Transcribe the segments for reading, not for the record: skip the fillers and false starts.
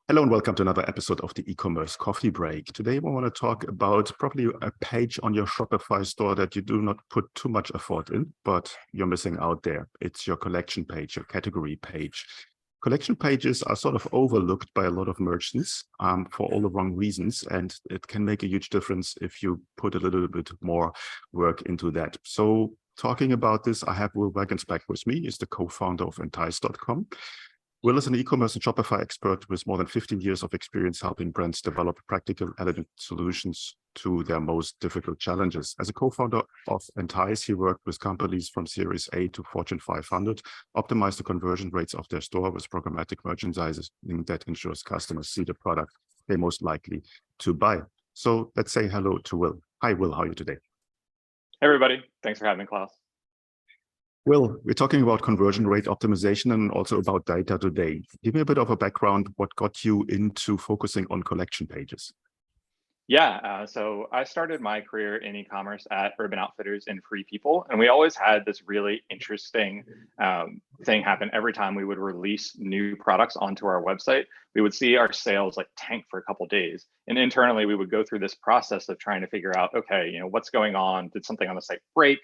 Hello and welcome to another episode of the e-commerce coffee break. Today we want to talk about probably a page on your Shopify store that you do not put too much effort in, but you're missing out there. It's your collection page, your category page. Collection pages are sort of overlooked by a lot of merchants for all the wrong reasons, and it can make a huge difference if you put a little bit more work into that. So talking about this, I have Will Waggenspack with me. He's the co-founder of entaice.com. Will is an e-commerce and Shopify expert with more than 15 years of experience helping brands develop practical, elegant solutions to their most difficult challenges. As a co-founder of entaice, he worked with companies from Series A to Fortune 500, optimize the conversion rates of their store with programmatic merchandising that ensures customers see the product they're most likely to buy. So let's say hello to Will. Hi, Will. How are you today? Hey, everybody. Thanks for having me, Klaus. Will, we're talking about conversion rate optimization and also about data today. Give me a bit of a background. What got you into focusing on collection pages? So I started my career in e-commerce at Urban Outfitters and Free People, and we always had this really interesting thing happen every time we would release new products onto our website. We would see our sales like tank for a couple of days, and internally we would go through this process of trying to figure out, okay, what's going on? Did something on the site break?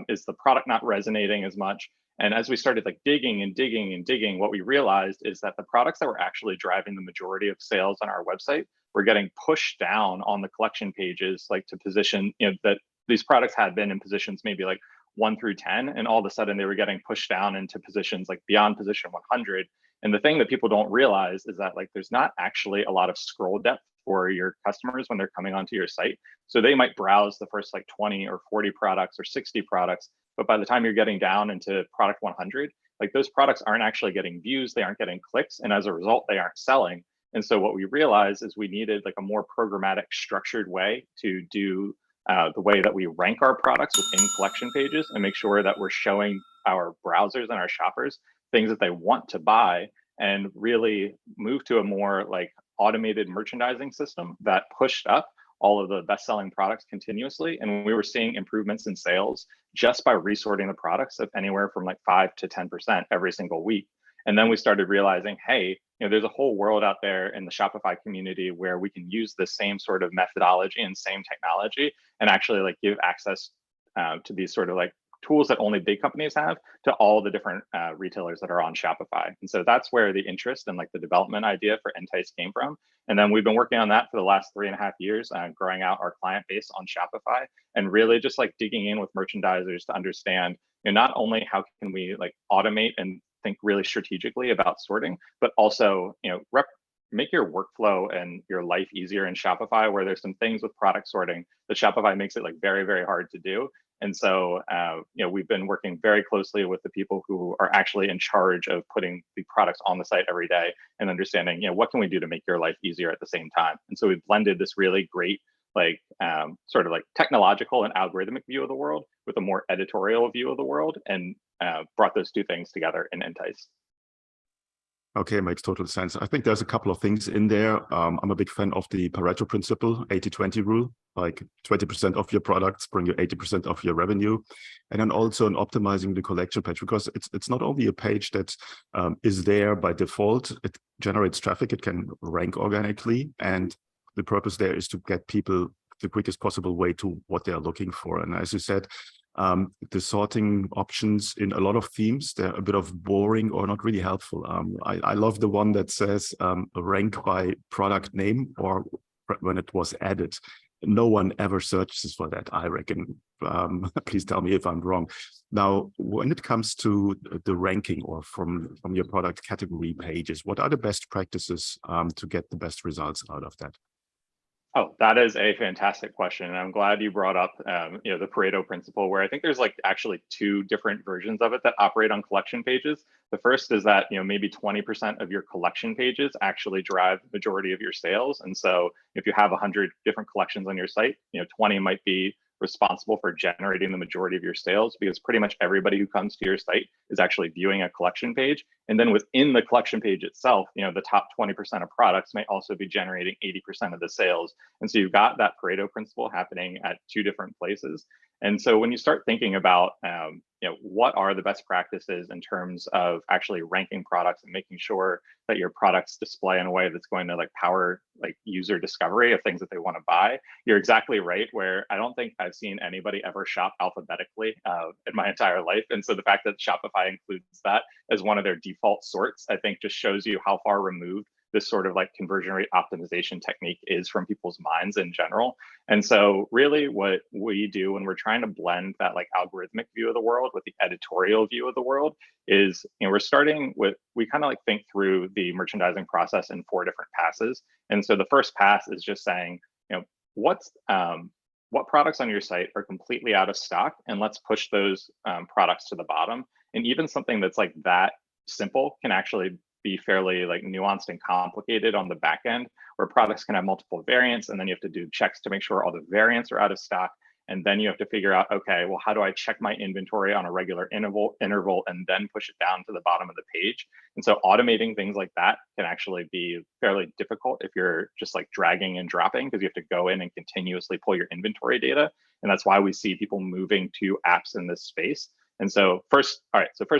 Is the product not resonating as much? And as we started like digging and digging and digging, what we realized is that the products that were actually driving the majority of sales on our website were getting pushed down on the collection pages, like to position, that these products had been in positions maybe like 1 through 10, and all of a sudden they were getting pushed down into positions like beyond position 100. And the thing that people don't realize is that like there's not actually a lot of scroll depth for your customers when they're coming onto your site. So they might browse the first like 20 or 40 products or 60 products, but by the time you're getting down into product 100, like those products aren't actually getting views, they aren't getting clicks, and as a result, they aren't selling. And so what we realized is we needed like a more programmatic, structured way to do the way that we rank our products within collection pages and make sure that we're showing our browsers and our shoppers things that they want to buy, and really move to a more like automated merchandising system that pushed up all of the best-selling products continuously. And we were seeing improvements in sales just by resorting the products of anywhere from like 5 to 10% every single week. And then we started realizing, hey, there's a whole world out there in the Shopify community where we can use the same sort of methodology and same technology and actually like give access to these sort of like tools that only big companies have to all the different retailers that are on Shopify. And so that's where the interest and like the development idea for entaice came from. And then we've been working on that for the last 3.5 years, growing out our client base on Shopify and really just like digging in with merchandisers to understand, not only how can we like automate and think really strategically about sorting, but also, make your workflow and your life easier in Shopify, where there's some things with product sorting that Shopify makes it like very, very hard to do. And so, we've been working very closely with the people who are actually in charge of putting the products on the site every day and understanding, what can we do to make your life easier at the same time? And so we've blended this really great, sort of like technological and algorithmic view of the world with a more editorial view of the world, and brought those two things together in entaice. Okay, makes total sense. I think there's a couple of things in there. I'm a big fan of the Pareto principle, 80-20 rule, like 20% of your products bring you 80% of your revenue. And then also in optimizing the collection page, because it's not only a page that is there by default, it generates traffic, it can rank organically. And the purpose there is to get people the quickest possible way to what they're looking for. And as you said, the sorting options in a lot of themes, they're a bit of boring or not really helpful. I love the one that says rank by product name or when it was added. No one ever searches for that, I reckon. Please tell me if I'm wrong. Now, when it comes to the ranking or from your product category pages, what are the best practices to get the best results out of that? Oh, that is a fantastic question. And I'm glad you brought up, the Pareto principle, where I think there's like actually 2 different versions of it that operate on collection pages. The first is that, maybe 20% of your collection pages actually drive the majority of your sales. And so if you have 100 different collections on your site, 20 might be responsible for generating the majority of your sales, because pretty much everybody who comes to your site is actually viewing a collection page. And then within the collection page itself, the top 20% of products may also be generating 80% of the sales. And so you've got that Pareto principle happening at 2 different places. And so when you start thinking about, what are the best practices in terms of actually ranking products and making sure that your products display in a way that's going to like power like user discovery of things that they want to buy, you're exactly right. Where I don't think I've seen anybody ever shop alphabetically in my entire life. And so the fact that Shopify includes that as one of their default sorts, I think just shows you how far removed this sort of like conversion rate optimization technique is from people's minds in general. And so really what we do when we're trying to blend that like algorithmic view of the world with the editorial view of the world is, we're starting with, we kind of like think through the merchandising process in 4 different passes. And so the first pass is just saying, what products on your site are completely out of stock, and let's push those products to the bottom. And even something that's like that simple can actually be fairly like nuanced and complicated on the back end, where products can have multiple variants, and then you have to do checks to make sure all the variants are out of stock. And then you have to figure out, okay, well, how do I check my inventory on a regular interval, and then push it down to the bottom of the page? And so automating things like that can actually be fairly difficult if you're just like dragging and dropping, because you have to go in and continuously pull your inventory data. And that's why we see people moving to apps in this space. And so first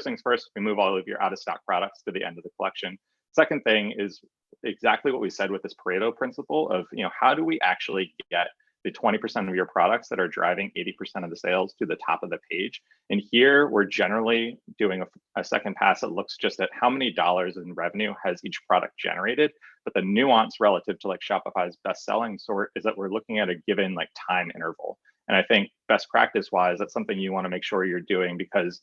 things first, we move all of your out of stock products to the end of the collection. Second thing is exactly what we said with this Pareto principle of, how do we actually get the 20% of your products that are driving 80% of the sales to the top of the page? And here we're generally doing a second pass that looks just at how many dollars in revenue has each product generated. But the nuance relative to like Shopify's best selling sort is that we're looking at a given like time interval. And I think best practice wise, that's something you want to make sure you're doing, because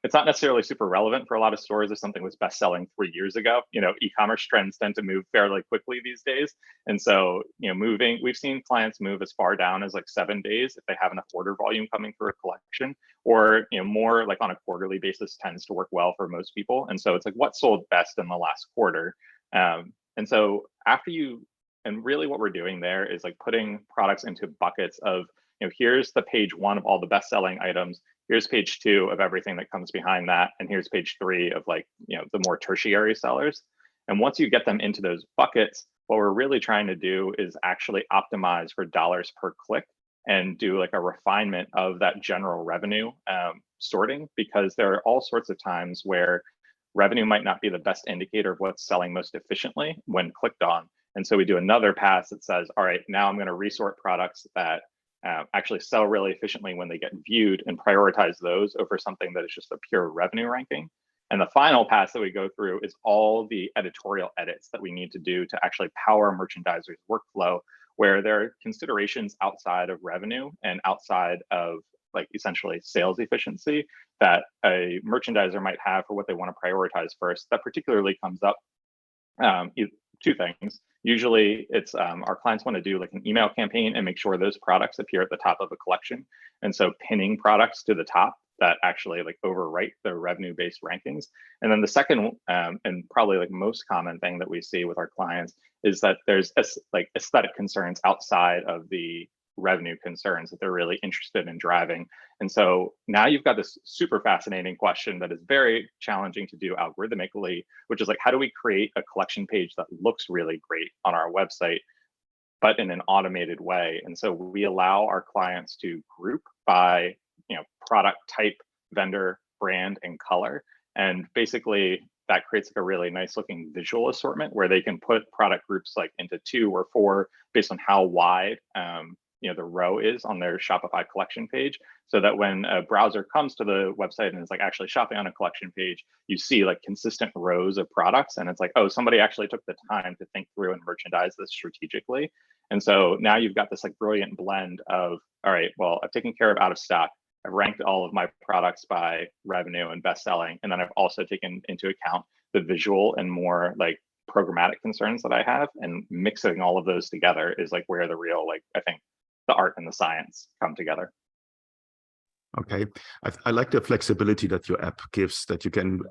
it's not necessarily super relevant for a lot of stores if something was best selling 3 years ago. E-commerce trends tend to move fairly quickly these days. And so, we've seen clients move as far down as like 7 days if they have enough order volume coming through a collection, or, more like on a quarterly basis tends to work well for most people. And so it's like what sold best in the last quarter. And so and really what we're doing there is like putting products into buckets of, here's the page 1 of all the best selling items. Here's page 2 of everything that comes behind that. And here's page 3 of like, the more tertiary sellers. And once you get them into those buckets, what we're really trying to do is actually optimize for dollars per click and do like a refinement of that general revenue sorting, because there are all sorts of times where revenue might not be the best indicator of what's selling most efficiently when clicked on. And so we do another pass that says, all right, now I'm going to resort products that actually sell really efficiently when they get viewed, and prioritize those over something that is just a pure revenue ranking. And the final pass that we go through is all the editorial edits that we need to do to actually power merchandisers' workflow, where there are considerations outside of revenue and outside of like essentially sales efficiency that a merchandiser might have for what they want to prioritize first. That particularly comes up 2 things. Usually it's our clients want to do like an email campaign and make sure those products appear at the top of a collection. And so pinning products to the top that actually like overwrite the revenue-based rankings. And then the second and probably like most common thing that we see with our clients is that there's like aesthetic concerns outside of the revenue concerns that they're really interested in driving. And so now you've got this super fascinating question that is very challenging to do algorithmically, which is like, how do we create a collection page that looks really great on our website, but in an automated way? And so we allow our clients to group by, product type, vendor, brand, and color. And basically that creates like a really nice looking visual assortment where they can put product groups like into 2 or 4 based on how wide the row is on their Shopify collection page, so that when a browser comes to the website and is like actually shopping on a collection page, you see like consistent rows of products, and it's like, oh, somebody actually took the time to think through and merchandise this strategically. And so now you've got this like brilliant blend of, all right, well, I've taken care of out of stock, I've ranked all of my products by revenue and best selling, and then I've also taken into account the visual and more like programmatic concerns that I have, and mixing all of those together is like where the real, like, I think the art and the science come together. Okay, I like the flexibility that your app gives, that you can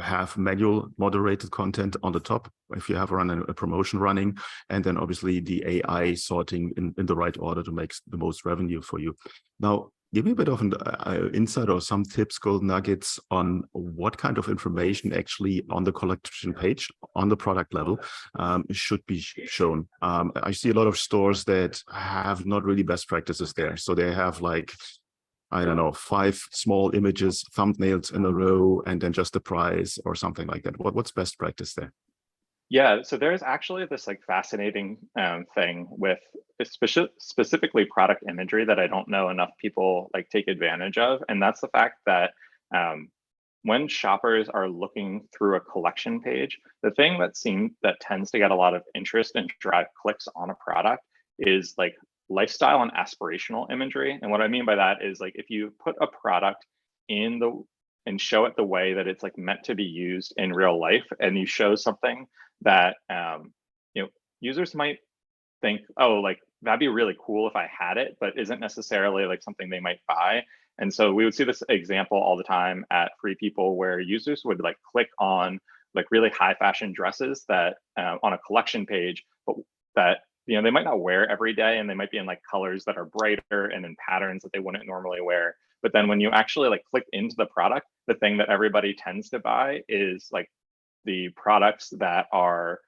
have manual moderated content on the top if you have a promotion running, and then obviously the AI sorting in the right order to make the most revenue for you. Now, give me a bit of an insight or some tips, gold nuggets on what kind of information actually on the collection page on the product level should be shown. I see a lot of stores that have not really best practices there. So they have like I don't know, 5 small images, thumbnails in a row, and then just the price or something like that? What's best practice there? Yeah, so there's actually this like fascinating thing with specifically product imagery that I don't know enough people like take advantage of, and that's the fact that um, when shoppers are looking through a collection page, the thing that tends to get a lot of interest and drive clicks on a product is like lifestyle and aspirational imagery. And what I mean by that is like if you put a product in the and show it the way that it's like meant to be used in real life, and you show something that users might think, oh, like that'd be really cool if I had it, but isn't necessarily like something they might buy. And so we would see this example all the time at Free People where users would like click on like really high fashion dresses that on a collection page, but that they might not wear every day, and they might be in like colors that are brighter and in patterns that they wouldn't normally wear. But then when you actually like click into the product, the thing that everybody tends to buy is like the products that are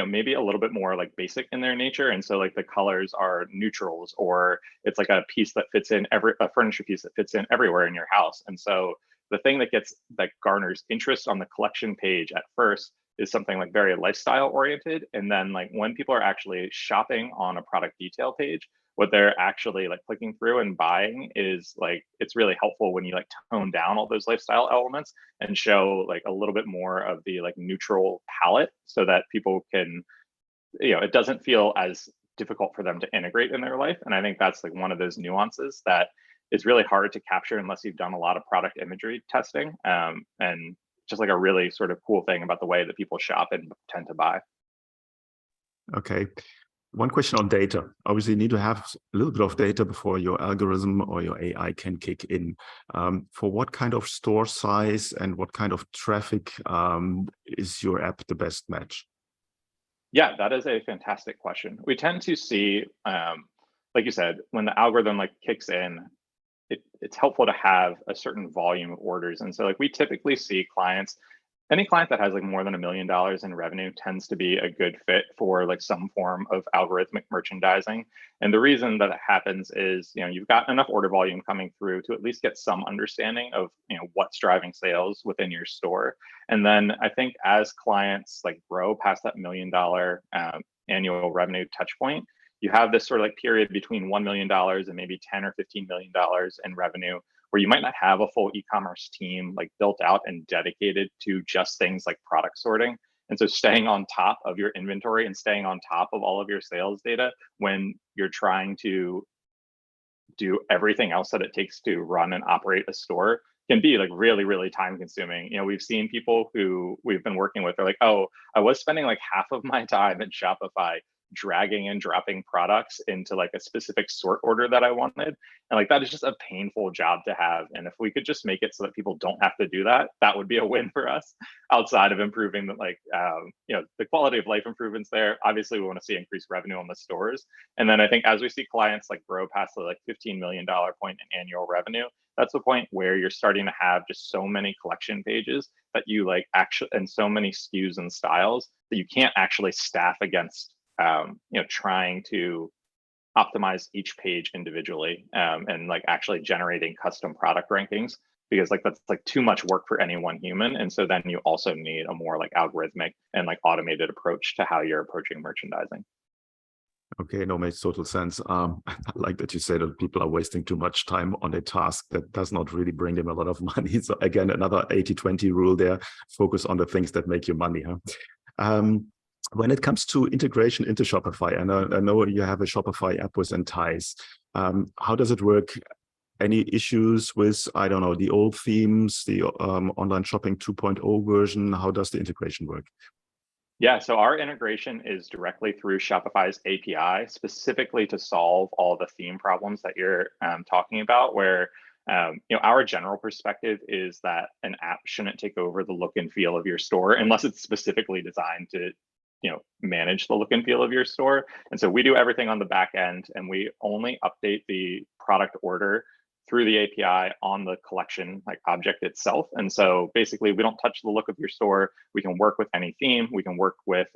maybe a little bit more like basic in their nature, and so like the colors are neutrals, or it's like a piece that fits in a furniture piece that fits in everywhere in your house. And so the thing that garners interest on the collection page at first is something like very lifestyle oriented, and then like when people are actually shopping on a product detail page, what they're actually like clicking through and buying is like, it's really helpful when you like tone down all those lifestyle elements and show like a little bit more of the like neutral palette, so that people can, it doesn't feel as difficult for them to integrate in their life. And I think that's like one of those nuances that is really hard to capture unless you've done a lot of product imagery testing, and just like a really sort of cool thing about the way that people shop and tend to buy. Okay. One question on data. Obviously, you need to have a little bit of data before your algorithm or your AI can kick in. For what kind of store size and what kind of traffic is your app the best match? Yeah, that is a fantastic question. We tend to see, like you said, when the algorithm like kicks in, it's helpful to have a certain volume of orders. And so like we typically see any client that has like more than $1 million in revenue tends to be a good fit for like some form of algorithmic merchandising. And the reason that happens is, you've got enough order volume coming through to at least get some understanding of, what's driving sales within your store. And then I think as clients like grow past that $1 million annual revenue touch point, you have this sort of like period between $1 million and maybe 10 or $15 million in revenue, where you might not have a full e-commerce team like built out and dedicated to just things like product sorting. And so staying on top of your inventory and staying on top of all of your sales data when you're trying to do everything else that it takes to run and operate a store can be like really, really time consuming. We've seen people who we've been working with, they're like, oh, I was spending like half of my time in Shopify dragging and dropping products into like a specific sort order that I wanted. And like that is just a painful job to have. And if we could just make it so that people don't have to do that, that would be a win for us, outside of improving the quality of life improvements there. Obviously, we want to see increased revenue on the stores. And then I think as we see clients like grow past the like $15 million point in annual revenue, that's the point where you're starting to have just so many collection pages that you like actually, and so many SKUs and styles that you can't actually staff against trying to optimize each page individually, and like actually generating custom product rankings, because like that's like too much work for any one human. And so then you also need a more like algorithmic and like automated approach to how you're approaching merchandising. Okay, no, makes total sense. I like that you say that people are wasting too much time on a task that does not really bring them a lot of money. So again, another 80-20 rule there, focus on the things that make you money. When it comes to integration into Shopify, I know you have a Shopify app with entaice. How does it work? Any issues with, I don't know, the old themes, the online shopping 2.0 version? How does the integration work? Yeah, so our integration is directly through Shopify's API, specifically to solve all the theme problems that you're talking about, where our general perspective is that an app shouldn't take over the look and feel of your store unless it's specifically designed to manage the look and feel of your store. And so we do everything on the back end, and we only update the product order through the API on the collection like object itself. And so basically we don't touch the look of your store. We can work with any theme. We can work with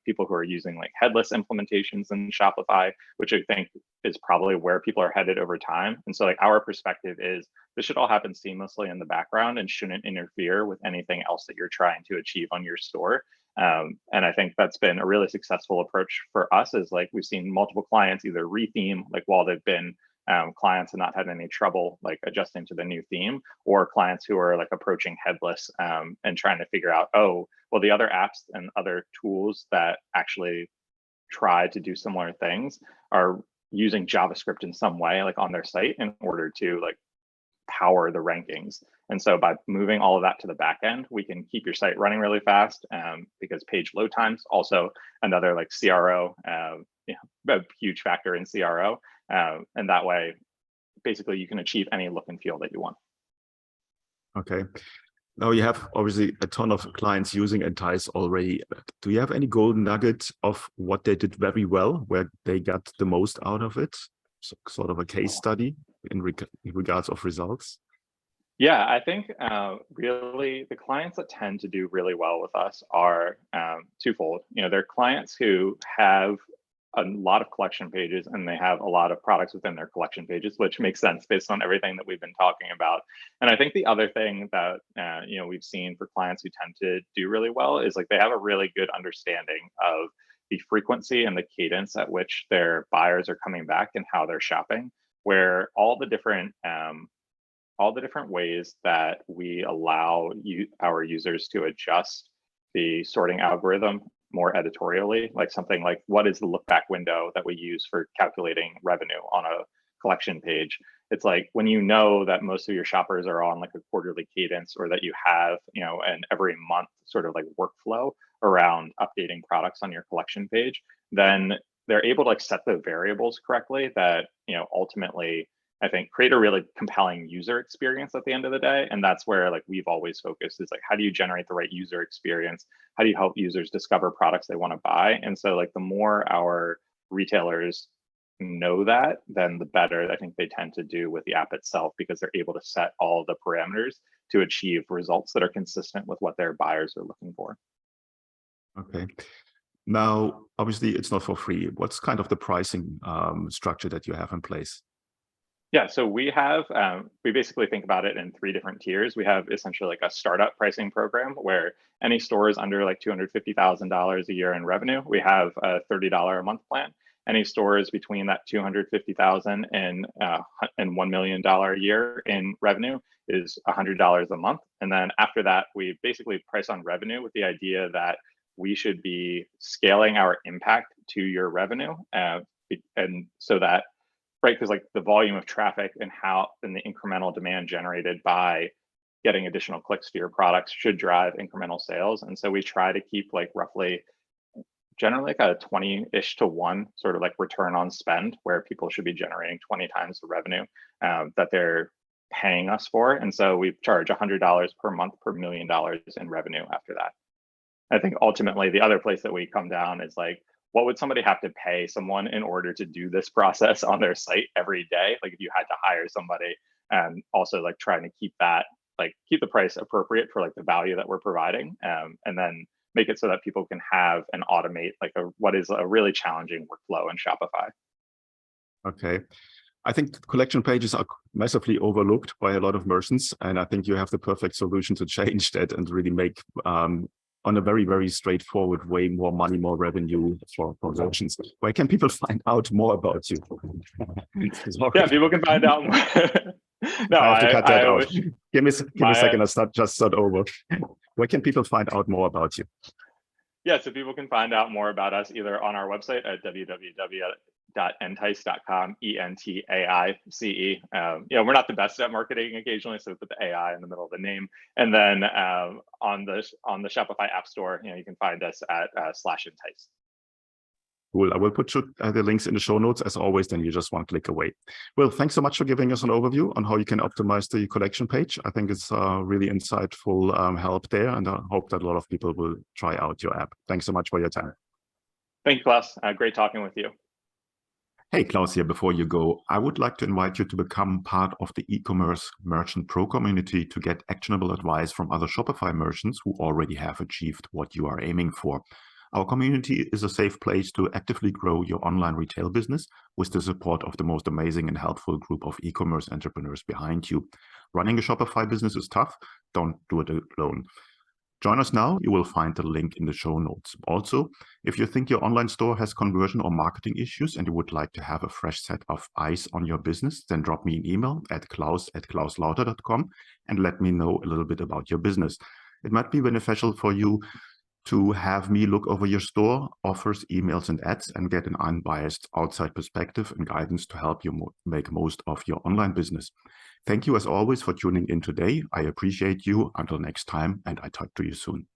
people who are using like headless implementations in Shopify, which I think is probably where people are headed over time. And so like our perspective is this should all happen seamlessly in the background and shouldn't interfere with anything else that you're trying to achieve on your store. And I think that's been a really successful approach for us, is like we've seen multiple clients either retheme like while they've been clients and not had any trouble like adjusting to the new theme, or clients who are like approaching headless and trying to figure out, oh, well, the other apps and other tools that actually try to do similar things are using JavaScript in some way like on their site in order to like power the rankings. And so by moving all of that to the back end, we can keep your site running really fast because page load times also another like CRO, a huge factor in CRO. And that way, basically you can achieve any look and feel that you want. Okay. Now you have obviously a ton of clients using Entaice already. Do you have any golden nugget of what they did very well, where they got the most out of it? So, sort of a case study in regards of results? Yeah, I think really the clients that tend to do really well with us are twofold. They're clients who have a lot of collection pages and they have a lot of products within their collection pages, which makes sense based on everything that we've been talking about. And I think the other thing that we've seen for clients who tend to do really well is like they have a really good understanding of the frequency and the cadence at which their buyers are coming back and how they're shopping, where all the different ways that we allow our users to adjust the sorting algorithm more editorially, like something like what is the look back window that we use for calculating revenue on a collection page. It's like when you know that most of your shoppers are on like a quarterly cadence, or that you have an every month sort of like workflow around updating products on your collection page, then they're able to like set the variables correctly that ultimately I think create a really compelling user experience at the end of the day. And that's where like we've always focused, is like, how do you generate the right user experience? How do you help users discover products they want to buy? And so like the more our retailers know that, then the better I think they tend to do with the app itself, because they're able to set all the parameters to achieve results that are consistent with what their buyers are looking for. Okay. Now, obviously it's not for free. What's kind of the pricing structure that you have in place? Yeah, so we have, we basically think about it in 3 different tiers. We have essentially like a startup pricing program where any store is under like $250,000 a year in revenue. We have a $30 a month plan. Any stores between that $250,000 and $1 million a year in revenue is $100 a month. And then after that, we basically price on revenue with the idea that we should be scaling our impact to your revenue. And so that, right, because like the volume of traffic and the incremental demand generated by getting additional clicks to your products should drive incremental sales. And so we try to keep like roughly generally like a 20-ish to 1 sort of like return on spend, where people should be generating 20 times the revenue that they're paying us for. And so we charge $100 per month per $1 million in revenue after that. I think ultimately the other place that we come down is like, what would somebody have to pay someone in order to do this process on their site every day? Like if you had to hire somebody, and also like trying to keep that, like keep the price appropriate for like the value that we're providing, and then make it so that people can have and automate like what is a really challenging workflow in Shopify. Okay. I think collection pages are massively overlooked by a lot of merchants, and I think you have the perfect solution to change that and really make on a very, very straightforward way, more money, more revenue for merchants. Where can people find out more about you? Yeah, people can find out more. No, I have to cut that out. Give me a second, I'll start over. Where can people find out more about you? Yeah, so people can find out more about us either on our website at www.entaice.com, ENTAICE. We're not the best at marketing occasionally, so we put the AI in the middle of the name. And then on the Shopify App Store, you can find us at /entaice. Cool. I will put the links in the show notes as always, then you just one click away. Well, thanks so much for giving us an overview on how you can optimize the collection page. I think it's really insightful help there, and I hope that a lot of people will try out your app. Thanks so much for your time. Thank you, Klaus. Great talking with you. Hey, Klaus here. Before you go, I would like to invite you to become part of the e-commerce merchant pro community to get actionable advice from other Shopify merchants who already have achieved what you are aiming for. Our community is a safe place to actively grow your online retail business with the support of the most amazing and helpful group of e-commerce entrepreneurs behind you. Running a Shopify business is tough. Don't do it alone. Join us now. You will find the link in the show notes. Also, if you think your online store has conversion or marketing issues and you would like to have a fresh set of eyes on your business, then drop me an email at klaus@klauslauter.com and let me know a little bit about your business. It might be beneficial for you to have me look over your store, offers, emails, and ads, and get an unbiased outside perspective and guidance to help you make most of your online business. Thank you as always for tuning in today. I appreciate you. Until next time, and I talk to you soon.